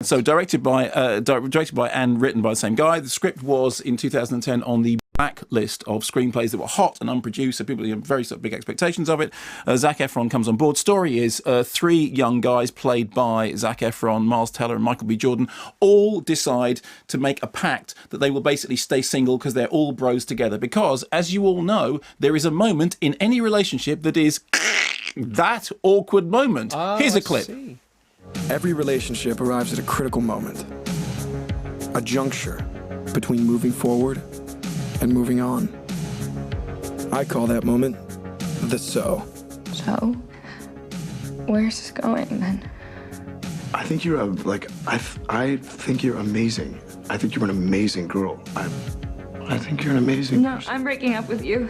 So directed by and written by the same guy. The script was in 2010 on the blacklist of screenplays that were hot and unproduced, so people had very sort of big expectations of it. Zac Efron comes on board. Story is three young guys played by Zac Efron, Miles Teller and Michael B. Jordan all decide to make a pact that they will basically stay single because they're all bros together. Because, as you all know, there is a moment in any relationship that is that awkward moment. Here's a clip. Every relationship arrives at a critical moment, a juncture between moving forward and moving on. I call that moment the so. So, where's this going then? I think you're I think you're amazing. I think you're an amazing girl. I think you're an amazing person. I'm breaking up with you.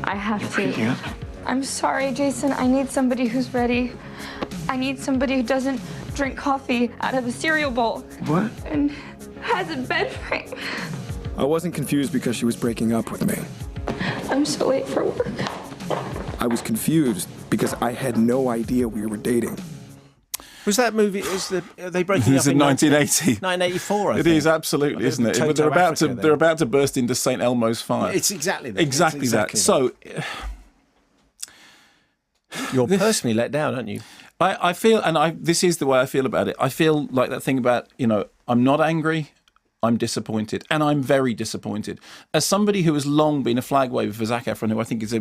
I have to. Breaking up? I'm sorry, Jason. I need somebody who's ready. I need somebody who doesn't drink coffee out of a cereal bowl. What? And has a bed frame. I wasn't confused because she was breaking up with me. I'm so late for work. I was confused because I had no idea we were dating. Was that movie? Are they breaking It's up in 1980. 1984? I It think. is absolutely, isn't it? But Toto they're about to burst into St Elmo's fire. It's exactly that. Exactly that. So you're personally let down, aren't you? I feel, and this is the way I feel about it. I feel like that thing about, I'm not angry, I'm disappointed, and I'm very disappointed. As somebody who has long been a flag waver for Zac Efron, who I think is a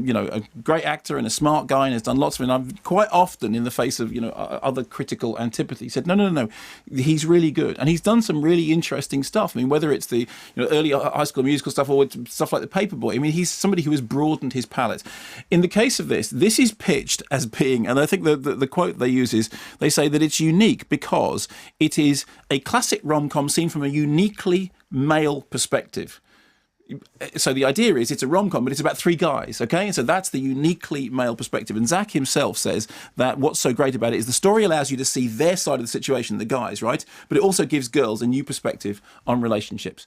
great actor and a smart guy and has done lots of it, and I've quite often, in the face of other critical antipathy, said no, he's really good, and he's done some really interesting stuff. I mean, whether it's the early High School Musical stuff or stuff like The Paperboy, I mean, he's somebody who has broadened his palette. In the case of this is pitched as being, and I think the quote they use is, they say that it's unique because it is a classic rom-com seen from a uniquely male perspective. So the idea is it's a rom-com, but it's about three guys, okay? And so that's the uniquely male perspective. And Zac himself says that what's so great about it is the story allows you to see their side of the situation, the guys, right? But it also gives girls a new perspective on relationships.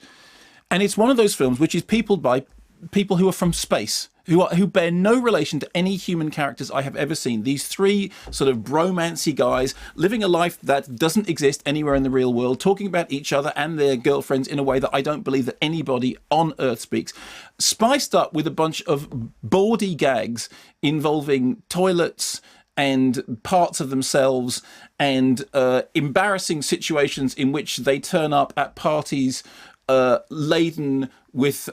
And it's one of those films which is peopled by people who are from space, who bear no relation to any human characters I have ever seen. These three sort of bromancy guys living a life that doesn't exist anywhere in the real world, talking about each other and their girlfriends in a way that I don't believe that anybody on Earth speaks, spiced up with a bunch of bawdy gags involving toilets and parts of themselves and embarrassing situations in which they turn up at parties laden with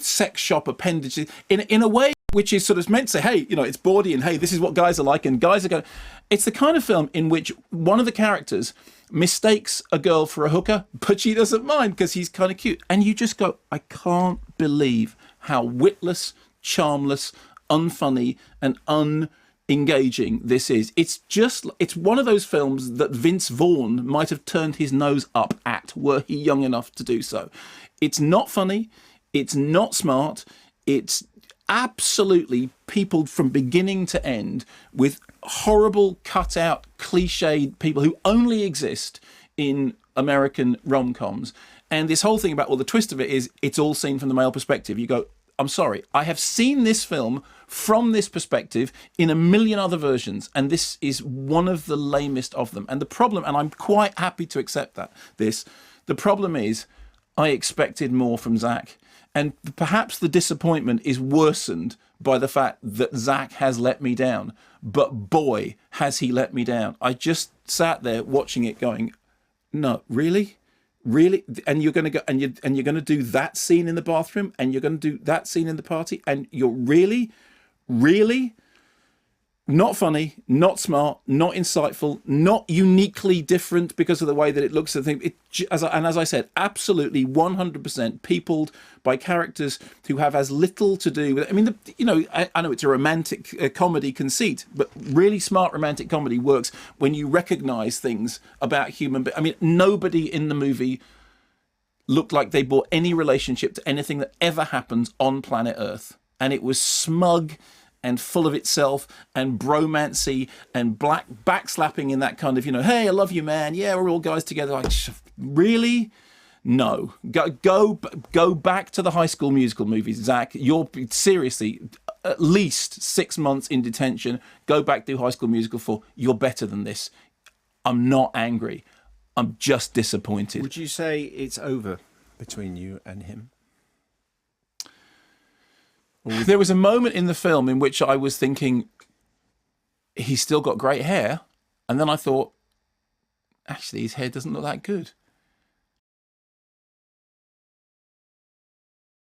sex shop appendages in a way which is sort of meant to say, hey, it's bawdy and hey, this is what guys are like, and guys are going. It's the kind of film in which one of the characters mistakes a girl for a hooker, but she doesn't mind because he's kind of cute, and you just go, I can't believe how witless, charmless, unfunny, and engaging this is. It's one of those films that Vince Vaughn might have turned his nose up at were he young enough to do so. It's not funny, it's not smart, it's absolutely peopled from beginning to end with horrible cut out cliched people who only exist in American rom-coms. And this whole thing about, well, the twist of it is it's all seen from the male perspective. You go, I'm sorry, I have seen this film from this perspective in a million other versions, and this is one of the lamest of them. And the problem, and I'm quite happy to accept the problem is I expected more from Zac. And perhaps the disappointment is worsened by the fact that Zac has let me down. But boy, has he let me down. I just sat there watching it going, no, really? Really? And you're going to go and you're going to do that scene in the bathroom, and you're going to do that scene in the party, and you're really not funny, not smart, not insightful, not uniquely different because of the way that it looks at the thing. As I said, absolutely 100% peopled by characters who have as little to do with it. I mean, I know it's a romantic comedy conceit, but really smart romantic comedy works when you recognise things about human. I mean, nobody in the movie looked like they bore any relationship to anything that ever happens on planet Earth, and it was smug and full of itself and bromancy and backslapping in that kind of, hey, I love you, man. Yeah, we're all guys together. Like, really? No. Go back to the High School Musical movies, Zac. You're seriously at least 6 months in detention. Go back to High School Musical 4. You're better than this. I'm not angry. I'm just disappointed. Would you say it's over between you and him? There was a moment in the film in which I was thinking, he's still got great hair. And then I thought, actually, his hair doesn't look that good.